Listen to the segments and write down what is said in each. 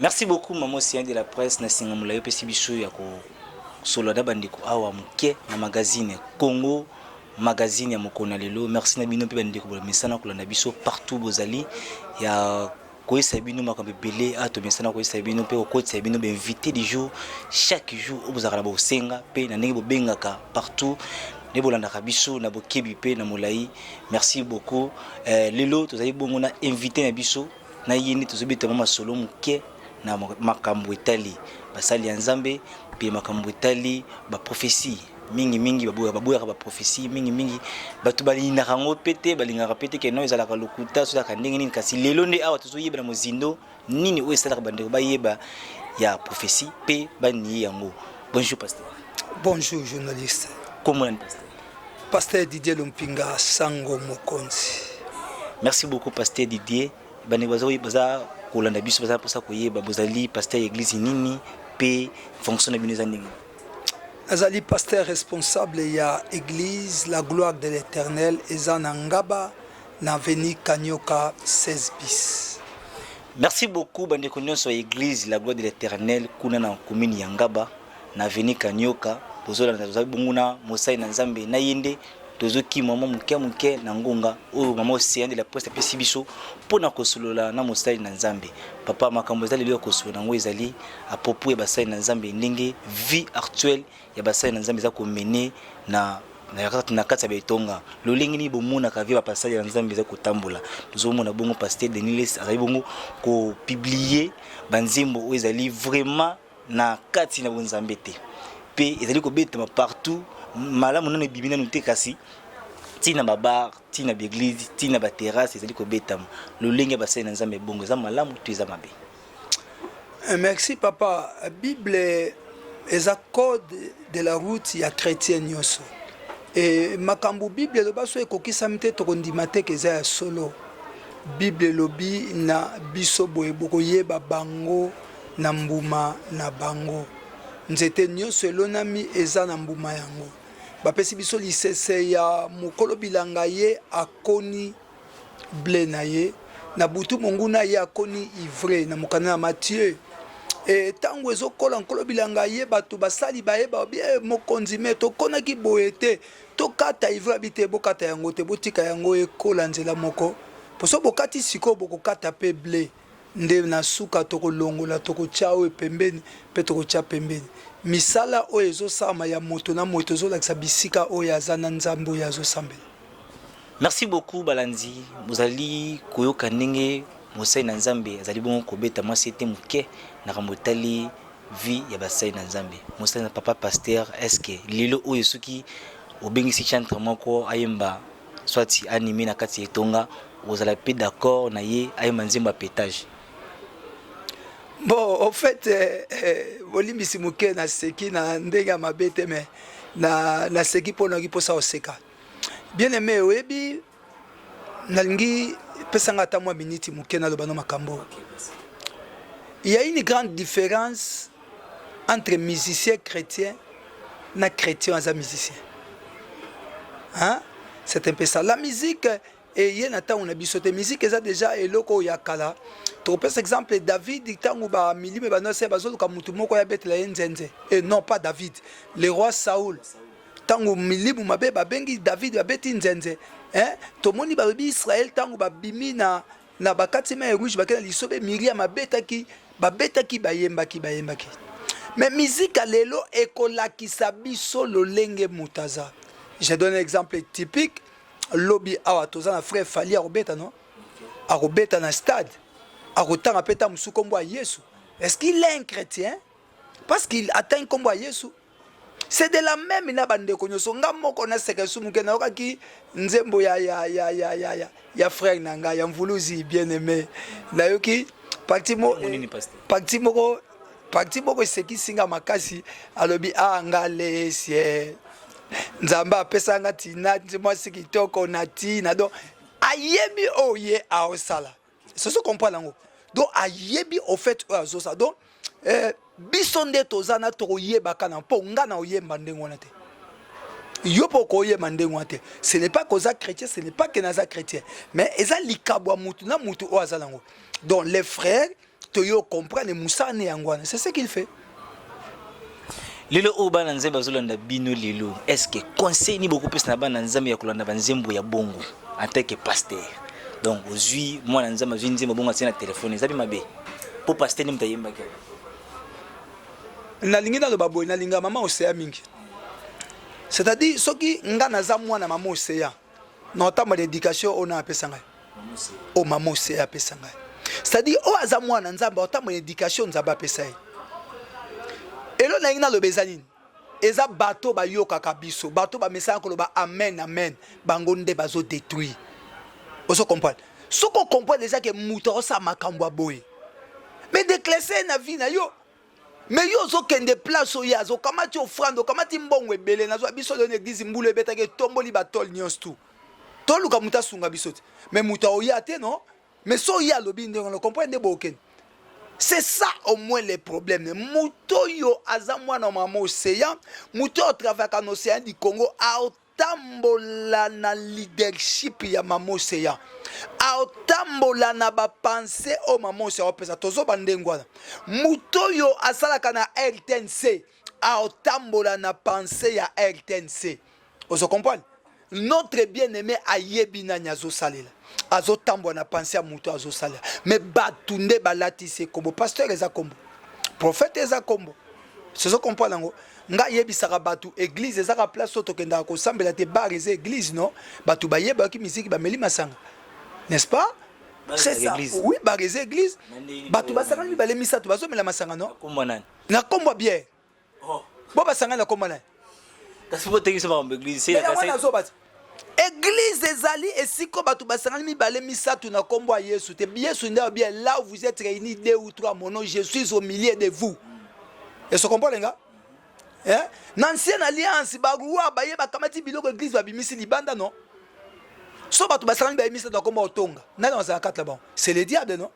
Merci beaucoup maman Océan de la presse na singa mulayo pesi biso ya ko solo da bandeko awa muke na magazine Congo magazine ya mokona lelo. Merci na bino pe bandeko bola mesana kolanda biso partout bozali ya koyesa bino makambe belé ato mesana koyesa bino pe okotisa bino be invité du jour chaque jour obozakala bo senga pe na ndenge bobengaka partout ne bolandaka biso na bokebi pe na molai. Merci beaucoup. Lelo tozali bongo na invité na biso na yini tozobeta mama solo muke na makambo etali basali ya nzambe pe makambo etali ba prophétie mingi baboyaka ba prophétie mingi batu balingaka ngo pete balingaka pete ke no ezalaka lokuta so ka ndenge nini kasi lelo nde awa tozoyeba na mozindo nini o esalaka bandeko bayeba ya prophétie pe bani yango. Bonjour pasteur. Bonjour journaliste. Comment on pasteur? Pasteur Didier Lumpinga Sango Mokonzi. Merci beaucoup pasteur Didier. Bani baza kolanda biso baza posa koyeba bozali pasteur église nini pe fonction na bino za ndenge. Azali pasteur responsable ya église La Gloire de l'Éternel ezana ngaba na avenue Kanyoka 16 bis. Merci beaucoup bandeko nyonso ya église La Gloire de l'Éternel kuna na commune ya Ngaba na avenue Kanyoka bozola na tozabi bonguna mosai na nzambe na yende tozoki mama muke na ngonga oyo mama Océan de la presse pesi biso pona kosolola na mosai na nzambe. Papa makambo ezali lelo kosolola ngo ezali a propos ya basai na nzambe ndenge vie actuelle ya basai na nzambe za ko mener na kati ya betonga lolingi ni bomona ka vie ba pasali na nzambe za kotambola tozomona bongo pasteur Deniles azali bongo ko publier banzembo oyo ezali vraiment na kati na bonzambe te pe ezali ko betama partout malamu nano bibina no te kasi tina babar tina l'église tina ba terrasse ezali ko betama lolingi basali na nzambe bongo za malamu tu eza mabe. Merci papa. Bible est à code de la route ya chrétien nyoso. Et makambu Bible lo baso ekokisa mite tokondima te keza ya solo. Bible lobi na biso boye bokoyeba bango na mbuma na bango. Nzete nyoso elonami eza na mbuma yango. Bapesi biso lisese ya mokolo bilanga ye akoni ble na ye na butu monguna ye akoni ivre na mokana na Matthieu. Et tango ezokola nkolo bilanga ye bato basali bayeba bien mokonzi me tokonaki boye te tokata ivre bite bokata yango te botika yango ekola nzela moko poso bokati siko bokokata pe ble nde na suka tokolongola tokotia oyo pembeni pe tokotia pembeni misala oyo ezosama ya moto na moto ezolakisa bisika oyo aza na nzambe oyo azosambela. Merci beaucoup balanzi bozali koyoka ndenge mosai na nzambe azali bongo kobeta mwasi ete muke na kamotali vie ya basai na nzambe mosai na papa pasteur eske lelo oyo soki obengisi chantre moko ayemba swati anime na kati etonga ozala pe d'accord na ye ayemba nzemba pétage. Bon, en fait, Olimbisi muke na seki na ndenge mabete me na seki pona ki posa oseka. Bien aimé oyebi nalingi pesanga ta mwa minute muke na lobano makambo. Il y a une grande différence entre musicien chrétien na chrétien et musicien. Hein? C'est un peu ça. La musique et il y a on a bisoté musique ça déjà et loko yakala. Tu par exemple David tangu ba milime ba no se bazolo ka mutu moko ya betela nzenze. Et non pas David, le roi Saoul. Tangu milibu mabe ba bengi David ba beti nzenze. Hein? To moni ba bi Israël tangu ba bimi na bakati ma rouge ba kena lisobe Miriam babetaki bayembaki. Mais musique lelo ekolakisa biso lolenge mutaza. Je donne un exemple typique. Lobby awa toza na frère Fali arobeta non? Arobeta na stade. Arotanga peta musukombo a Yesu. Est-ce qu'il est un chrétien? Parce qu'il atteint kombo a Yesu. C'est de la même na bande konyoso ngamoko na sekesu mukena okaki nzembo ya frère nanga ya mvuluzi bien aimé. Na yoki parti moko seki singa makasi alobi angale sie nzamba apesa nga tina mwasi kitoko na tina donc ayebi oye aosala c'est ce qu'on comprend ngo donc ayebi au fait azosala donc biso nde tozana tokoyebaka na mpo nga na oyemba ndenge wana te yo po koyemba ndenge wana te ce n'est pas cause chrétien ce n'est pas que naza chrétien mais eza likabwa mutu na mutu o azala ngo donc les frères toyo comprendre musane yangwana. C'est ce qu'il fait. Lelo o bana nzembe azolanda bino lelo. Est-ce que conseil ni beaucoup plus na bana nzembe ya kolanda banzembo ya bongo en tant que pasteur. Donc aujourd'hui moi na nzembe azwi nzembo bongo na téléphone zabi mabe. Pour pasteur ni mtayemba ke. Na lingi na lo baboy na linga mama oseya mingi. C'est-à-dire ce qui nga naza mwana mama oseya. Na otamba d'éducation on a apesa ngai. O mama oseya apesa ngai. C'est-à-dire o aza mwana nzamba otamba d'éducation nzamba apesa ye. Elo na ingina lobeza nini eza bato ba yoka kabiso bato ba message ko loba amen amen bango nde bazo détruire oso comprendre soko comprendre déjà que muto sa makambo boy mais déclasser na vie na yo mais yo zo kende place o yazo kamati offrande kamati mbongo ebele nazo biso de l'église mbulu ebeta ke tomboli batol nyons tout toluka muta sunga biso mais muto o yate non mais so ya lobi ndenge on comprendre boken. C'est ça au moins les problèmes. Mouto yo azamwa na mama océan, mouto au travers de l'océan du Congo a otambola na leadership ya mama océan. A otambola na ba pensée au mama océan pesa tozo bandengwana. Mouto yo asalaka na RTNC a otambola na pensée ya RTNC. Vous comprenez? Notre bien-aimé ayebi na nyazo salela. Azo tambo na pensé à muto azo salela. Mais batunde balati se kombo pasteur eza kombo. Prophète eza kombo. C'est ce qu'on parle ngo. Nga yebi saka batu église eza ka place soto kenda ko sambela te bar eza église non. Batu bayeba ki musique ba meli masanga. N'est-ce pas? C'est ça. Oui, bar eza église. Batu basanga ni bale misatu bazo mela masanga non. Kombo nani? Na kombo bière. Oh. Bo basanga na kombo nani? Kasi bo tengi sama église c'est Église ezali esiko batu basangani mibale misatu na kombo ya Yesu te Yesu ndio bien là où vous êtes réunis deux ou trois mon nom je suis au milieu de vous. Et ce comprend nga? Hein? L'ancienne alliance bagua baye bakamati biloko église babimisi libanda non? So batu basangani ba misatu na kombo otonga. Na dans la carte là-bas. C'est le diable non?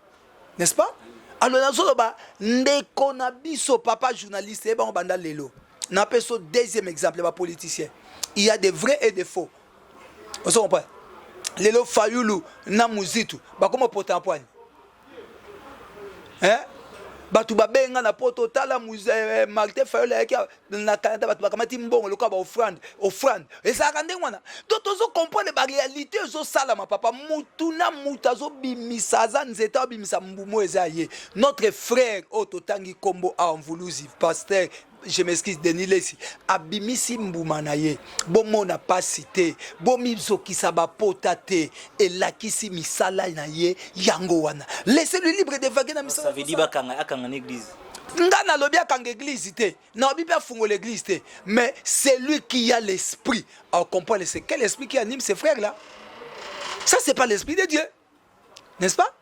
N'est-ce pas? Alors nazo ba ndeko na biso papa journaliste e ba banda lelo. Na peso deuxième exemple ba politicien. Il y a des vrais et des faux. On se comprend. Lelo Fayulu na muzitu bakoma potampoine. Hein? Batu babenga na poto tala Martin Fayulu yaki na Canada batu bakamati mbongo loka ba offrande. Et ça rende wana. Donc ozo comprendre ba réalité ozo sala ma papa mutuna mutazo bimisa za nzeta bimisa mbumo ezaye. Notre frère Ototangi Kombo a envouluzi pasteur je m'excuse Denis Lesi abimisi mbuma na ye bomo na pasité bomi zokisa ba potate et lakisi misala na ye yango wana laissez-le libre de vaguer na misala. Ça veut dire bakanga akanga l'église. Nga na lobi akanga église te na obi pa fungo l'église te mais c'est lui qui a l'esprit à comprendre c'est quel esprit qui anime ces frères là. Ça c'est pas l'esprit de Dieu. N'est-ce pas?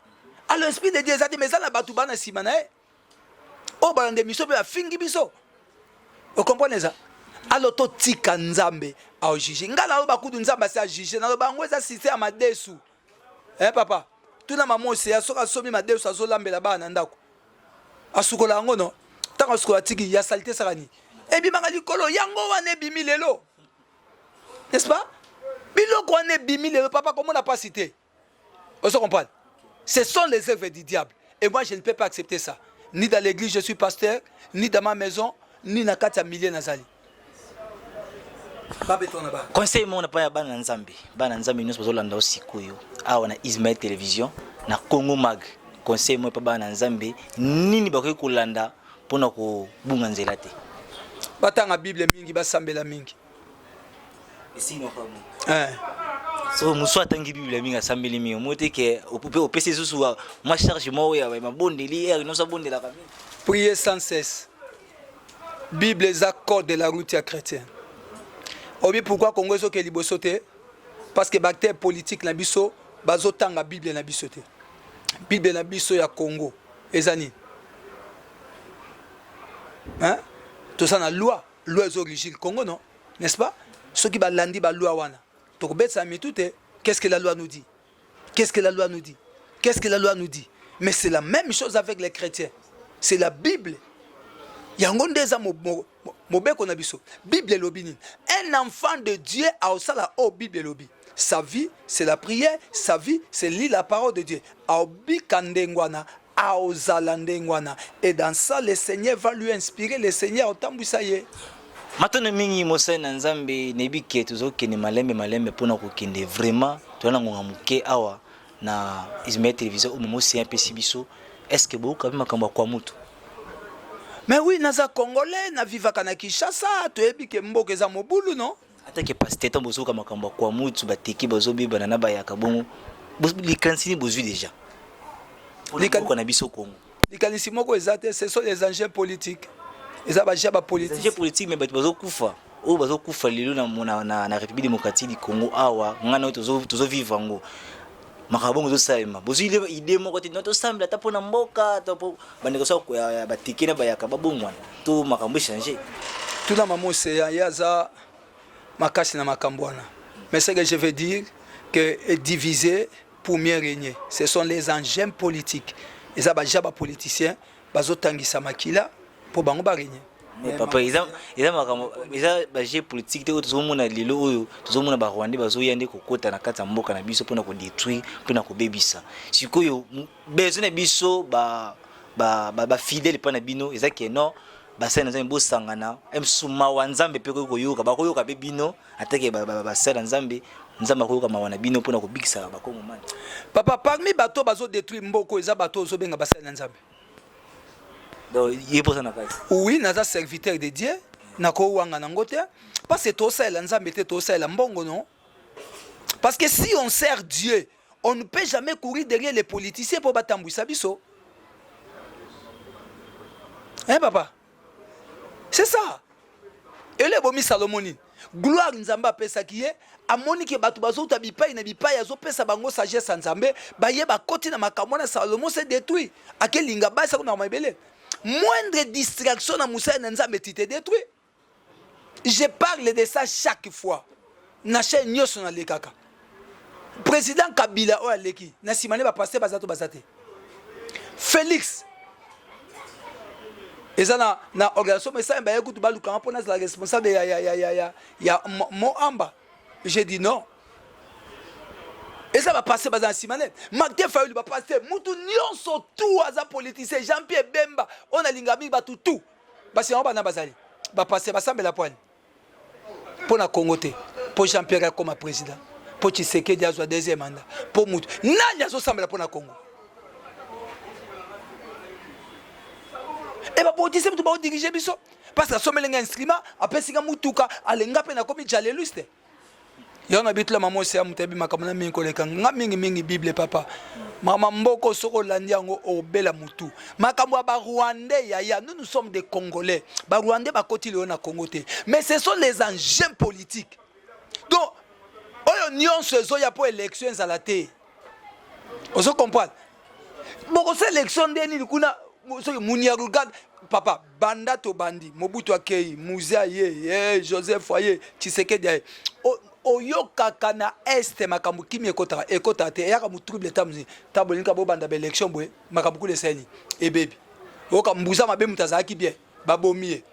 Alors l'esprit de Dieu ça dit mais ça na batu bana simana e o balande miso be afingi biso. Vous comprenez ça? Alors to tika nzambe a juger. Ngala lo bakudu nzamba sa juger. Na lo bango eza système ma desu. Eh papa, tuna mama oseya soka somi ma desu azolambela bana ndako. Asukola ngo no. Tanga asukola tiki ya salité sakani. E bi manga likolo yango wane bimi lelo. N'est-ce pas? Biloko wane bimi lelo papa comment on n'a pas cité. Vous comprenez? Ce sont les œuvres du diable. Et moi je ne peux pas accepter ça. Ni dans l'église je suis pasteur, ni dans ma maison. Ni na kati ya milieu nazali. Conseil mon pa ya bana nzambe. Bana nzambe nyonso bazolanda osikoyo. Awa na Ismaël Télévision na Congo Mag. Conseil mon pa bana nzambe nini bakoki kolanda pona ko bunga nzela te. Batanga Bible mingi basambela mingi. Esino pa mo. So muso atangi Bible mingi asambeli mingi. Mote ke au PC susu ma charge mo ya ma bondeli er no sa bondela ka mingi. Priez sans cesse. Bible est code de la route à chrétien. Obi pourquoi Congo so ke liboso te? Parce que bactère politique na biso bazotanga Bible na biso te. Bible na biso ya Congo ezani. Hein? Tout ça na loi origine Congo non? N'est-ce pas? Ceux qui balandi ba loi wana. To bet ça mi tout qu'est-ce que la loi nous dit? Qu'est-ce que la loi nous dit? Qu'est-ce que la loi nous dit? Mais c'est la même chose avec les chrétiens. C'est la Bible. Yangondeza mobeko na biso. Bible lobini. Un enfant de Dieu a aussi la Bible lobi. Sa vie, c'est la prière. Sa vie, c'est lire la parole de Dieu. Aobi kandengwana aozala ndengwana. Et dans ça, le Seigneur va lui inspirer, le Seigneur otambwisa ye. Matono mingi mosai na nzambe nebike tozokende malembe pona kokende vraiment tona ngonga muke awa na izime télévision au moment c'est un peu sibiso. Est-ce que beaucoup quand makambo kwa mutu? Mais oui, naza congolais na vivaka na Kinshasa, toyebi ke mboka eza mobulu non? Atake pasteur tambo soka makambo kwa mutu bateki bazobi banana bayaka bongo. Likansini bozui déjà. Likanisi na biso Congo. Likanisi moko ezate, ce sont les enjeux politiques. Eza ba jaba politique. Les enjeux politiques mais bazokufa. O bazokufa lelo na République démocratique du Congo awa ngana tozo vivre ngo. Makabongo zo salema. Bozui ile idée moko te noto sambla tapo na mboka tapo bandeko so ya batiki na bayaka babongwana. To makambo changer. Tout dans maman c'est yaza makasi na makambwana. Mais ce que je veux dire que diviser pour mieux régner. Ce sont les enjeux politiques. Les abajaba politiciens, bazotangisa makila pour bango ba régner. Mais papa, ils ont bagé politique te tozomona lelo oyo tozomona ba Rwanda bazoyande kokota na kata mboka na biso pona ko détruire pona ko bebisa. Sikoyo besoin na biso ba fidèle pona bino ezaki non ba sena nzambe bosangana emsuma wa nzambe pe ko yoka ba ko yoka be bino atake ba sena nzambe nzamba ko yoka mawana bino pona ko bikisa ba kongo man. Papa, parmi bato bazo détruire mboko eza bato ozo benga ba sena nzambe. Oui, naza serviteur de Dieu, nako wanga nangote, parce que tout ça est nzambe te tout ça est mbongo non. Parce que si on sert Dieu, on ne peut jamais courir derrière les politiciens pour batambouisa biso. Hein papa? C'est ça. Et le bomi Salomoni, gloire nzamba pesa kiye, amoni ke batu bazo ta bipai na bipai azo pesa bango sagesse nzambe, ba ye ba koti na makamona Salomon s'est détruit. Akelinga ba sa na mabele. Moindre distraction na Moussa Nzambe te détruit. Je parle de ça chaque fois. Na chaîne nyoso na lekaka. Président Kabila o aleki, na simane ba passer bazato bazate. Félix ezana na organisation mais ça ba yekutu ba luka mpona la responsable ya Moamba. J'ai dit non. Et ça va passer dans Simane. Magde Fayulu va passer. Moutou nyonso tout aza politicien. Jean-Pierre Bemba. On a l'ingami ba tout. Parce qu'on va na bazali. Va passer va sambe la poigne. Pour na Congote. Pour Jean-Pierre comme président. Pour Tshisekedi azwa deuxième mandat. Pour Moutou. Nani azo sambe la pour na Congo. Et va politicien tout va diriger biso. Parce que somme lenga instrument après singa Moutouka alenga pe na komi jaleluste. Yana bitla mama se amutebi makamana mingi koleka mingi Bible papa mama mboko soko landi yango obela mutu makambo ba Rwandais ya nous sommes des Congolais ba Rwandais ba koti le na Congo te mais ce sont les enjeux politiques donc oyo nyonso ezo ya pour élection za la te ozo comprendre boko sélection ndeni kuna so munia regarde papa banda to bandi Mobutu akei Muzia ye Joseph Foyer Tshisekedi oyokaka na este makambo kimi ekota te yaka mu trouble tamzi tabolinga bo banda ba election boy makambo kule seni e baby oka mbuza mabe mutazaki bien babomie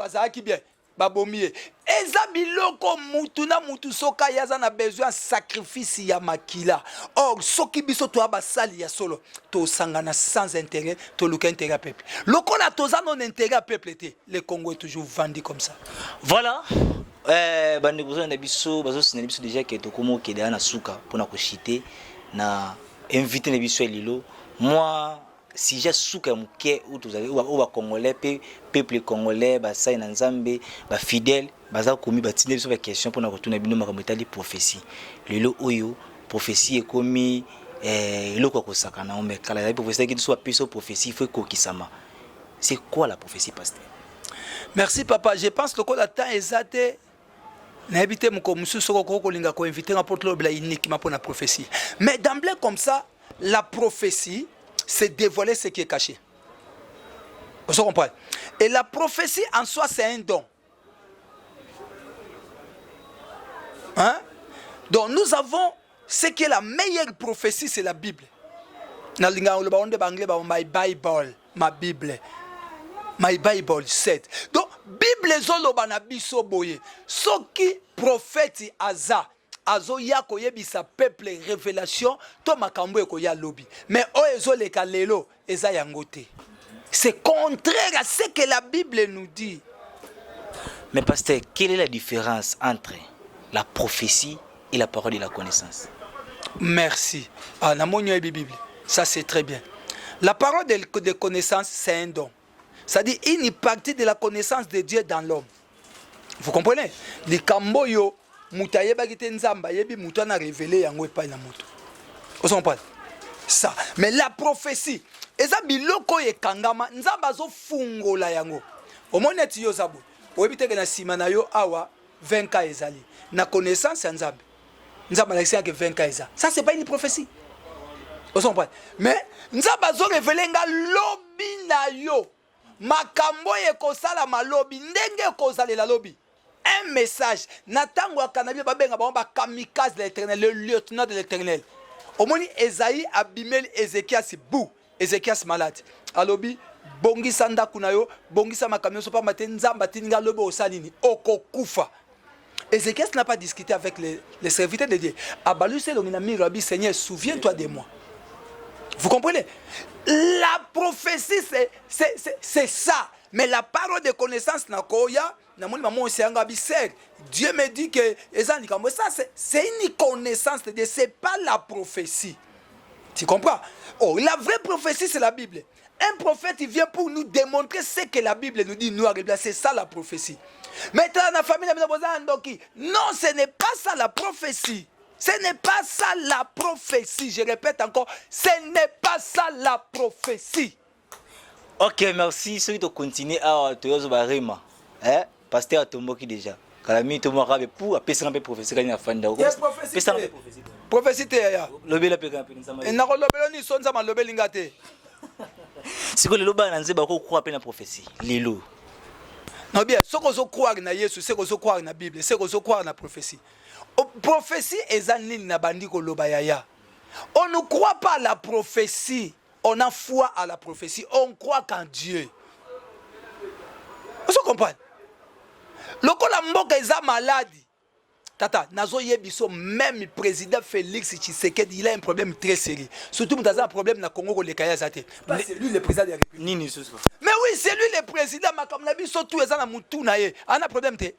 azaki bien babomie eza biloko mutu na mutu soka yaza na besoin sacrifice ya makila or soki biso to abasali ya solo to sangana sans intérêt to luka intérêt peuple lokola toza non intérêt peuple te le Congo est toujours vendu comme ça. Voilà. Bande besoin na biso bazo sineli biso déjà que tokomo keda na suka pona ko chiter na inviter na biso lilo moi si j'ai suka muke ou tozali ou ba congolais peuple congolais ba sai na nzambe ba fidèle baza komi ba tinde biso ba question pona ko tuna bino makambo etali prophétie lilo oyo prophétie ekomi eloko ko sakana ombe kala ya prophétie qui soit piso prophétie il faut kokisama. C'est quoi la prophétie pasteur? Merci papa, je pense que le temps exact n'habite mon comme sous ko linga ko inviter n'importe le bla uniquement pour la prophétie. Mais d'emblée comme ça, la prophétie c'est dévoiler ce qui est caché. Vous comprenez? Et la prophétie en soi c'est un don. Hein? Donc nous avons ce qui est la meilleure prophétie, c'est la Bible. Na linga le baonde bangle ba my Bible, ma Bible. My Bible said. Donc Bible zoloba na biso boye. Soki prophète aza azoya koyebisa peuple révélation to makambo ekoya lobi mais oyo ezoleka lelo eza yango te. C'est contraire à ce que la Bible nous dit. Mais pasteur, quelle est la différence entre la prophétie et la parole de la connaissance? Merci. Ah, na monyo Bible. Ça c'est très bien. La parole de connaissance, c'est un don. C'est-à-dire une partie de la connaissance de Dieu dans l'homme. Vous comprenez? Les kamboyo mutaye bagite nzamba yebi mutana révélé yango epai na mutu. Vous comprenez? Ça. Mais la prophétie, eza biloko ekangama nzamba zo fungola yango. Omoneti yo zabo. Oyebiteke na sima na yo awa 20 ans ezali. Na connaissance ya nzambe. Nzamba na que 20 ans eza. Ça c'est pas une prophétie. Vous comprenez? Mais nzamba zo révélé nga lobi na yo. Makambo ekosala malobi ndenge ekozalela lobi. Un message. Natango akanabi babenga ba kamikaze de l'Éternel, le lieutenant de l'Éternel. Omoni Esaïe abimel Ézéchias bou. Ézéchias malade. Alobi bongisa ndaku na yo, bongisa makamio so pa matin nzamba tininga lobi osalini okokufa. Ézéchias n'a pas discuté avec les serviteurs de Dieu. Abalu se longina mirabi Seigneur, souviens-toi de moi. Vous comprenez? La prophétie c'est ça. Mais la parole de connaissance na koya na moni maman osianga biser. Dieu me dit que ça c'est une connaissance de Dieu, c'est pas la prophétie. Tu comprends? Oh, la vraie prophétie c'est la Bible. Un prophète il vient pour nous démontrer ce que la Bible nous dit noir et blanc, c'est ça la prophétie. Maintenant la famille non, ce n'est pas ça la prophétie. Ce n'est pas ça la prophétie. Je répète encore, ce n'est pas ça la prophétie. Ok, merci. Ceux qui continuent à te barima. Pasteur Tomboki déjà. Kalami Tomorabe pour appeler un peu prophétie quand il y a fan de prophétie. Lobela pe kampi nzama. Na ko lobelo ni sonza ma lobelinga te. Siko lelo ba nanze ba ko croire pe na prophétie. Lelo. Non bien, ce qu'on se croire na Yesu, ce qu'on se croire na Bible, ce qu'on se croire na prophétie. Prophétie ezanil na bandiko lobayaya. On ne croit pas à la prophétie, on a foi à la prophétie, on croit qu'en Dieu. Vous comprenez? Lokola mboka eza maladi. Tata, nazo yebiso même président Félix Tshisekedi, il a un problème très sérieux. Surtout dans un problème na Congo le kaya zate. C'est lui le président de la République. Nini ce soir. Mais oui, c'est lui le président makam na biso tout eza na mutu na ye. Ana problème te.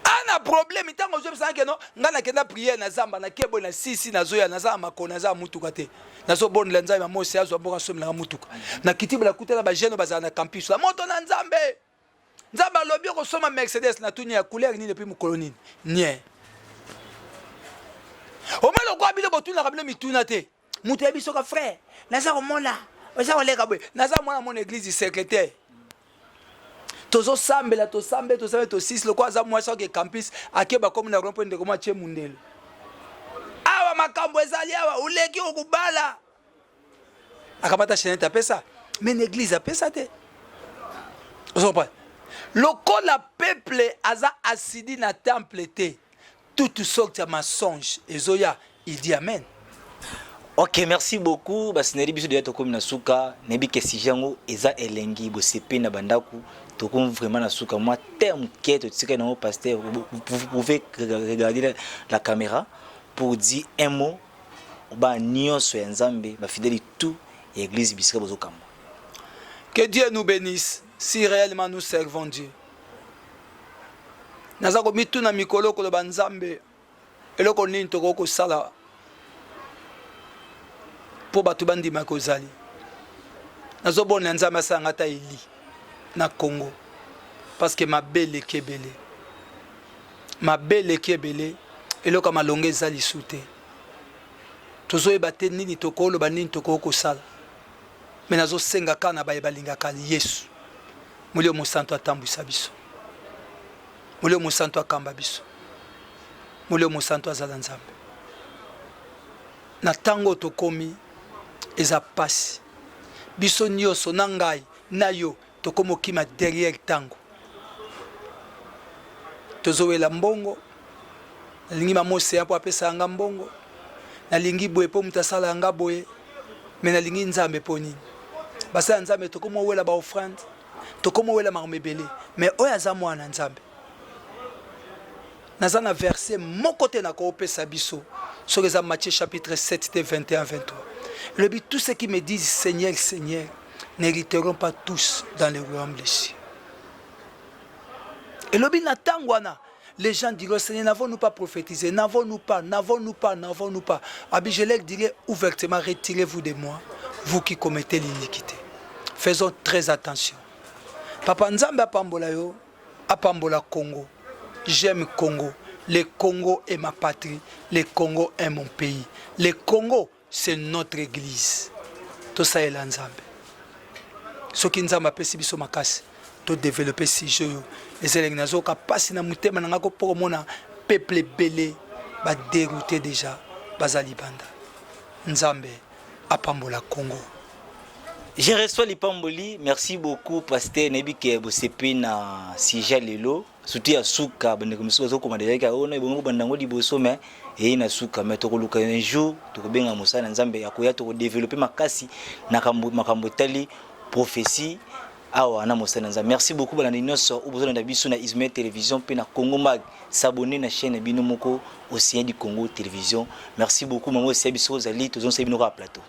Ana problème itango je pense que non, ngana kenda prier na zamba na kebo na sisi na zoya na zamba makona za mutuka te. Nazo bon la nzamba mose azo bonga somi na mutuka. Na kitiba la kutela ba jeune bazana na campus. La moto na nzambe. Nzamba lobi ko soma Mercedes na tunya ya couleur ni depuis mukoloni. Nie. O malo ko abile botuna kabile mituna te. Mutu ya biso ka frère. Naza ko mona. Oza ko leka boy. Naza mona mon église secrétaire. Tozo sambela to sambe to sambe to six le kwa za moi so ke campus akeba comme na rompo ndeko ma che mundelo. Awa makambo ezali awa uleki okubala. Akabata cheneta pesa. Mais l'église a pesa te. Ozo pas. Lokola peuple aza asidi na temple te. Toutes sortes de mensonges. Ezoya, il dit amen. Ok, merci beaucoup. Basineri biso de tokomi na suka, nebi kesi jango eza elengi bo sepe na bandaku. Tokomi vraiment na suka. Moi terme quête tsika na pasteur, vous pouvez regarder la caméra pour dire un mot ba nyonso ya Nzambe, ba fidèle tout église bisika bozo kamba. Que Dieu nous bénisse si réellement nous servons Dieu. Nazako mituna mikolo ko ba Nzambe eloko nini toko sala po batu bandima kozali. Nazo bona Nzambe asanga ta eli na Congo parce que ma belle kebele eloko malonge ezali sute. Tozo ebate nini tokolo ba nini toko sala. Mais nazo senga kana ba ebalinga ka Yesu. Mulio musanto atambwisa biso. Mulio musanto akamba biso. Mulio musanto azala Nzambe. Na tango tokomi eza pasi. Biso nyonso na ngai na yo tokomo kima derrière tango. Tozowela mbongo. Nalingi mamose apo apesa anga mbongo. Nalingi boye po mutasala anga boye. Mais nalingi Nzambe po nini. Basa Nzambe tokomo wela ba offrande. Tokomo wela marmebele. Mais oya za mwana Nzambe. naza na verset mon côté na ko opesa biso sur les Matthieu chapitre 7 de 21 23. Le but tous ceux qui me disent Seigneur Seigneur n'hériteront pas tous dans le royaume des cieux. Et le but natangwana les gens diront Seigneur n'avons-nous pas prophétisé, n'avons-nous pas. Abi je leur dirai ouvertement retirez-vous de moi vous qui commettez l'iniquité. Faisons très attention. Papa Nzambe apambola yo, apambola Congo. J'aime Congo. Le Congo est ma patrie. Le Congo est mon pays. Le Congo, c'est notre église. Tout ça est là Nzambe. Ce qui Nzambe appelle si biso makasi, to développer si jeu. Et c'est les ka passer na mutema na ngako pour mona peuple belé ba dérouté déjà bazali banda. Nzambe apambola Congo. Je reçois les pamboli. Merci beaucoup, Pasteur Nebike Bosepe na Sija Lelo. Surtout à Souka, ben comme ça, comme déjà qu'il y a on est bon, ben dans le liboso mais et na Souka, mais tu reluka un jour, tu bien à Moussa, Nzambe, à quoi tu développer ma kasi, na makambotali prophétie. Ah ouais, na Moussa Nzambe. Merci beaucoup, ben nous au besoin d'habitude na Ismaël Télévision, puis na Congo Mag, s'abonner na chaîne Binomoko, Océan du Congo Télévision. Merci beaucoup, maman, c'est Biso Zali, tous on s'est mis au plateau.